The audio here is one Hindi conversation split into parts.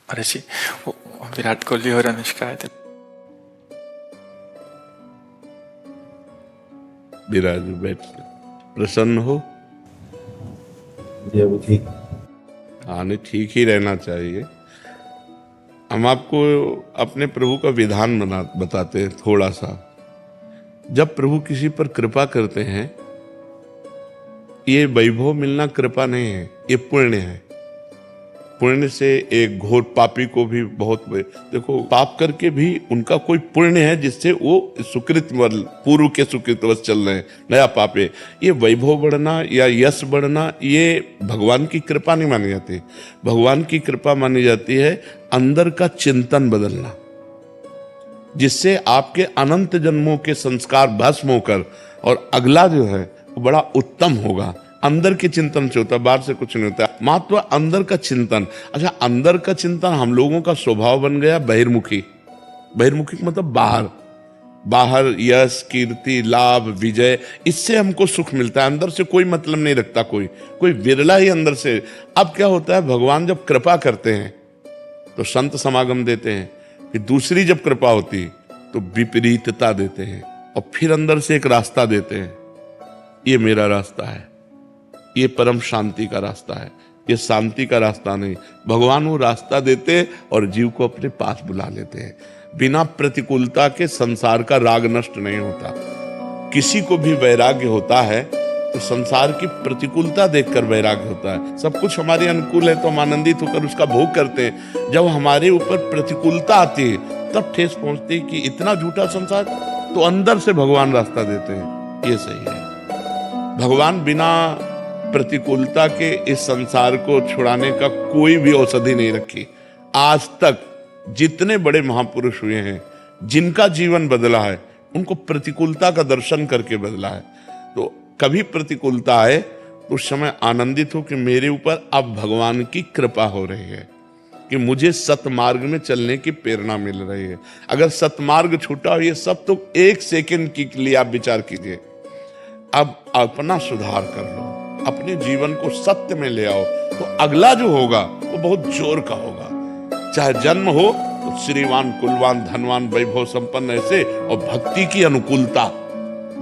महर्षि, वो विराट कोहली और अनुष्का आए थे। विराज बैठ, प्रसन्न हो? जी अभी ठीक। हाँ, नहीं, ठीक ही रहना चाहिए। हम आपको अपने प्रभु का विधान बताते हैं थोड़ा सा। जब प्रभु किसी पर कृपा करते हैं, ये वैभव मिलना कृपा नहीं है, ये पुण्य है। पुण्य से एक घोर पापी को भी बहुत, देखो, पाप करके भी उनका कोई पुण्य है जिससे वो सुकृत पूर्व के सुकृतवश चल रहे हैं, नया पाप है। ये वैभव बढ़ना या यश बढ़ना, ये भगवान की कृपा नहीं मानी जाती। भगवान की कृपा मानी जाती है अंदर का चिंतन बदलना, जिससे आपके अनंत जन्मों के संस्कार भस्म होकर और अगला जो है वो बड़ा उत्तम होगा। अंदर के चिंतन से होता है, बाहर से कुछ नहीं होता। मात्र अंदर का चिंतन। अच्छा, अंदर का चिंतन हम लोगों का स्वभाव बन गया बहिर्मुखी। बहिर्मुखी मतलब बाहर, बाहर यश, कीर्ति, लाभ, विजय, इससे हमको सुख मिलता है। अंदर से कोई मतलब नहीं रखता, कोई विरला ही अंदर से। अब क्या होता है, भगवान जब कृपा करते हैं तो संत समागम देते हैं, फिर दूसरी जब कृपा होती तो विपरीतता देते हैं, और फिर अंदर से एक रास्ता देते हैं। ये मेरा रास्ता है, ये परम शांति का रास्ता है, ये शांति का रास्ता नहीं। भगवान वो रास्ता देते और जीव को अपने पास बुला लेते हैं। बिना प्रतिकूलता के संसार का राग नष्ट नहीं होता। किसी को भी वैराग्य होता है तो संसार की प्रतिकूलता देखकर वैराग्य होता है। सब कुछ हमारे अनुकूल है तो हम आनंदित होकर उसका भोग करते हैं। जब हमारे ऊपर प्रतिकूलता आती है तब ठेस पहुंचती है कि इतना झूठा संसार, तो अंदर से भगवान रास्ता देते हैं। ये सही है। भगवान बिना प्रतिकूलता के इस संसार को छुड़ाने का कोई भी औषधि नहीं रखी। आज तक जितने बड़े महापुरुष हुए हैं, जिनका जीवन बदला है, उनको प्रतिकूलता का दर्शन करके बदला है। तो कभी प्रतिकूलता आए तो उस समय आनंदित हो कि मेरे ऊपर अब भगवान की कृपा हो रही है, कि मुझे सतमार्ग में चलने की प्रेरणा मिल रही है। अगर सतमार्ग छूटा हो, ये सब तो एक सेकंड के लिए आप विचार कीजिए। अब अपना सुधार कर लो, अपने जीवन को सत्य में ले आओ, तो अगला जो होगा वो बहुत जोर का होगा। चाहे जन्म हो तो श्रीवान, कुलवान, धनवान, वैभव संपन्न ऐसे, और भक्ति की अनुकूलता,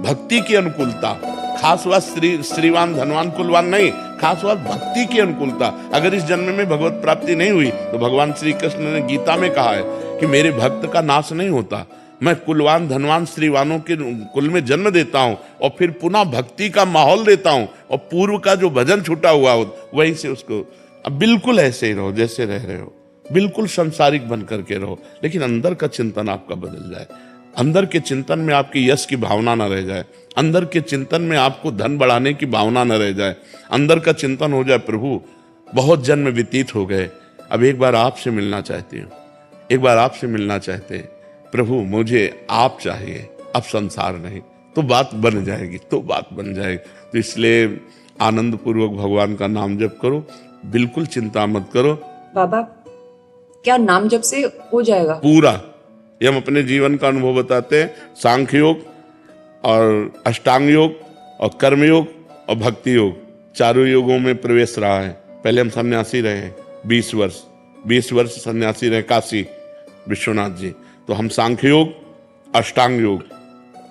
भक्ति की अनुकूलता। खास बात श्रीवान, धनवान, कुलवान नहीं, खास बात भक्ति की अनुकूलता। अगर इस जन्म में भगवत प्राप्ति नहीं हुई तो भगवान श्री कृष्ण ने गीता में कहा है कि मेरे भक्त का नाश नहीं होता। मैं कुलवान, धनवान, श्रीवानों के कुल में जन्म देता हूं और फिर पुनः भक्ति का माहौल देता हूं, और पूर्व का जो भजन छूटा हुआ हो वहीं से उसको। अब बिल्कुल ऐसे ही रहो जैसे रह रहे हो, बिल्कुल संसारिक बन करके रहो, लेकिन अंदर का चिंतन आपका बदल जाए। अंदर के चिंतन में आपकी यश की भावना न रह जाए, अंदर के चिंतन में आपको धन बढ़ाने की भावना न रह जाए। अंदर का चिंतन हो जाए, प्रभु बहुत जन्म व्यतीत हो गए, अब एक बार आपसे मिलना चाहती हूँ, एक बार आपसे मिलना चाहते हैं प्रभु, मुझे आप चाहिए, अब संसार नहीं। तो बात बन जाएगी, तो बात बन जाएगी। तो इसलिए आनंद पूर्वक भगवान का नाम जप करो, बिल्कुल चिंता मत करो। बाबा, क्या नाम जप से हो जाएगा पूरा? ये हम अपने जीवन का अनुभव बताते हैं। सांख्य योग और अष्टांग योग और कर्म योग और भक्ति योग, चारों योगों में प्रवेश रहा है। पहले हम सन्यासी रहे 20 वर्ष सन्यासी रहे काशी विश्वनाथ जी। तो हम सांख्य योग, अष्टांग योग,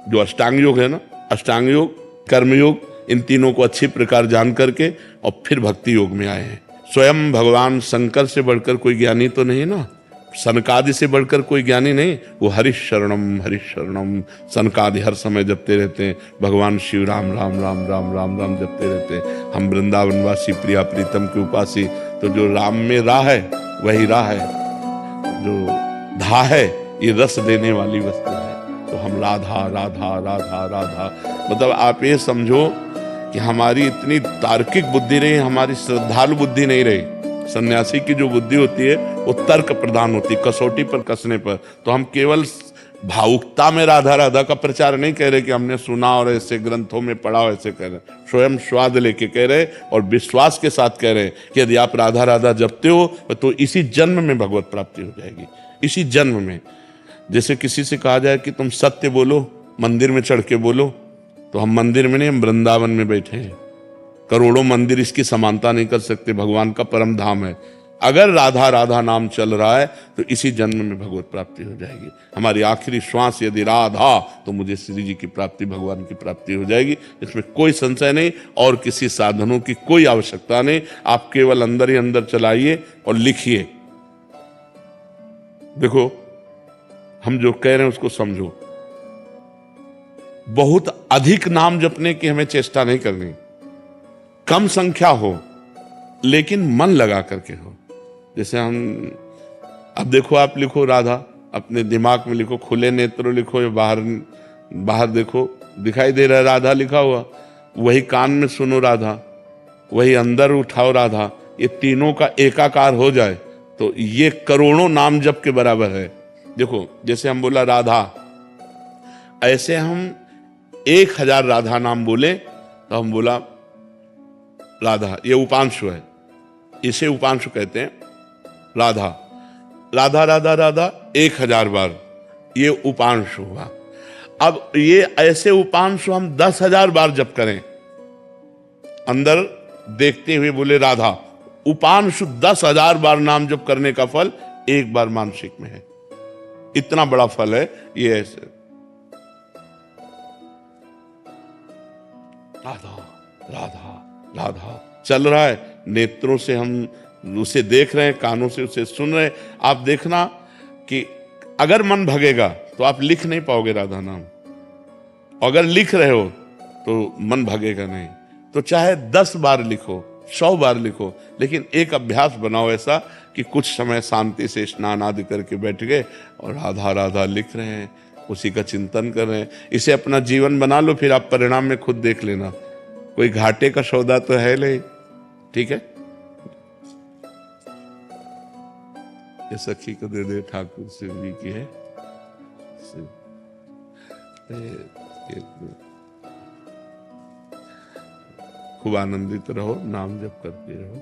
जो अष्टांग योग है ना, अष्टांग योग, कर्म योग, इन तीनों को अच्छी प्रकार जान करके और फिर भक्ति योग में आए हैं। स्वयं भगवान शंकर से बढ़कर कोई ज्ञानी तो नहीं ना, सनकादि से बढ़कर कोई ज्ञानी नहीं। वो हरिश शरणम सनकादि हर समय जपते रहते हैं। भगवान शिव राम राम राम राम राम राम जपते रहते हैं। हम वृंदावनवासी प्रिया प्रीतम के उपासी, तो जो राम में राह है वही राह है, जो धा है ये रस देने वाली वस्तु है। तो हम राधा राधा राधा राधा, मतलब आप ये समझो कि हमारी इतनी तार्किक बुद्धि नहीं, हमारी श्रद्धालु बुद्धि नहीं रही। सन्यासी की जो बुद्धि होती है वो तर्क प्रधान होती, कसौटी पर कसने पर। तो हम केवल भावुकता में राधा राधा का प्रचार नहीं कह रहे कि हमने सुना और ऐसे ग्रंथों में पढ़ा, ऐसे कह रहे, स्वयं स्वाद लेके कह रहे और विश्वास के साथ कह रहे कि यदि आप राधा राधा जपते हो तो इसी जन्म में भगवत प्राप्ति हो जाएगी, इसी जन्म में। जैसे किसी से कहा जाए कि तुम सत्य बोलो, मंदिर में चढ़ के बोलो, तो हम मंदिर में नहीं, हम वृंदावन में बैठे हैं। करोड़ों मंदिर इसकी समानता नहीं कर सकते, भगवान का परम धाम है। अगर राधा राधा नाम चल रहा है तो इसी जन्म में भगवत प्राप्ति हो जाएगी। हमारी आखिरी श्वास यदि राधा, तो मुझे श्री जी की प्राप्ति, भगवान की प्राप्ति हो जाएगी, इसमें कोई संशय नहीं। और किसी साधनों की कोई आवश्यकता नहीं। आप केवल अंदर ही अंदर चलाइए और लिखिए। देखो, हम जो कह रहे हैं उसको समझो। बहुत अधिक नाम जपने की हमें चेष्टा नहीं करनी, कम संख्या हो लेकिन मन लगा करके हो। जैसे हम, अब देखो, आप लिखो राधा, अपने दिमाग में लिखो, खुले नेत्रों लिखो या बाहर बाहर देखो, दिखाई दे रहा है राधा लिखा हुआ, वही कान में सुनो राधा, वही अंदर उठाओ राधा, ये तीनों का एकाकार हो जाए तो ये करोड़ों नाम जप के बराबर है। देखो, जैसे हम बोला राधा, ऐसे हम 1000 राधा नाम बोले तो हम बोला राधा, ये उपांशु है, इसे उपांशु कहते हैं। राधा राधा राधा राधा 1000 बार, ये उपांशु हुआ। अब ये ऐसे उपांशु हम 10,000 बार जप करें, अंदर देखते हुए बोले राधा, उपांशु 10,000 बार नाम जप करने का फल एक बार मानसिक में है। इतना बड़ा फल है ये। ऐसे राधा राधा राधा चल रहा है, नेत्रों से हम उसे देख रहे हैं, कानों से उसे सुन रहे हैं। आप देखना कि अगर मन भगेगा तो आप लिख नहीं पाओगे राधा नाम, अगर लिख रहे हो तो मन भगेगा नहीं। तो चाहे 10 बार लिखो, 100 बार लिखो, लेकिन एक अभ्यास बनाओ ऐसा कि कुछ समय शांति से स्नान आदि करके बैठ गए और राधा राधा लिख रहे हैं, उसी का चिंतन कर रहे हैं। इसे अपना जीवन बना लो, फिर आप परिणाम में खुद देख लेना। कोई घाटे का सौदा तो है नहीं, ठीक है। ये सखी को दे दे ठाकुर शिव जी की है। खूब आनंदित रहो, नाम जप करते रहो।